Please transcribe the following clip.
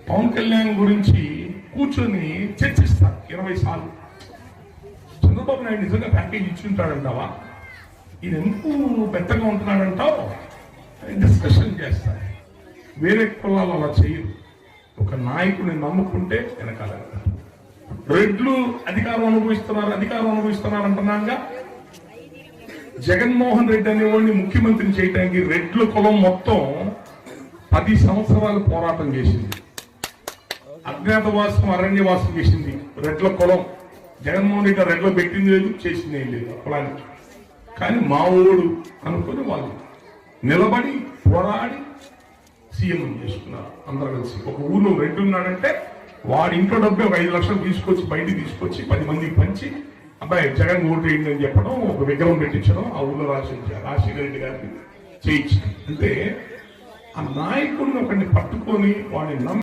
పవన్ కళ్యాణ్ గురించి కూర్చొని చర్చిస్తారు 20 సార్లు. చంద్రబాబు నాయుడు నిజంగా ప్యాకేజ్ ఇచ్చుంటాడంటావా, ఇది ఎందుకు పెద్దగా ఉంటున్నాడంటావు డిస్కషన్ చేస్తారు. వేరే కులాలు అలా చేయరు. ఒక నాయకుడిని నమ్ముకుంటే వెనకాల రెడ్లు అధికారం అనుభవిస్తున్నారు అంటున్నాగా. జగన్మోహన్ రెడ్డి అనేవాడిని ముఖ్యమంత్రిని చేయడానికి రెడ్ల కులం మొత్తం 10 సంవత్సరాలు పోరాటం చేసింది. అజ్ఞాతవాసం అరణ్యవాసం చేసింది రెడ్ల కులం. జగన్మోహన్ రెడ్డి రెడ్లో పెట్టింది లేదు, చేసింది ఏం లేదు కులానికి. కానీ మా ఊడు అనుకుని వాళ్ళు నిలబడి పోరాడి సీఎం చేసుకున్నారు అందరూ కలిసి. ఒక ఊళ్ళో రెడ్డి ఉన్నాడంటే వాడి ఇంట్లో డబ్బే ఒక 5 లక్షలు తీసుకొచ్చి బయటికి తీసుకొచ్చి 10 మందికి పంచి అబ్బాయి జగన్ ఓటు వేయండి అని చెప్పడం, ఒక విగ్రహం పెట్టించడం, ఆ ఊళ్ళో రాజశేఖర రెడ్డి గారికి చేయించడం. అంటే ఆ నాయకుడిని ఒకరిని పట్టుకొని వాడిని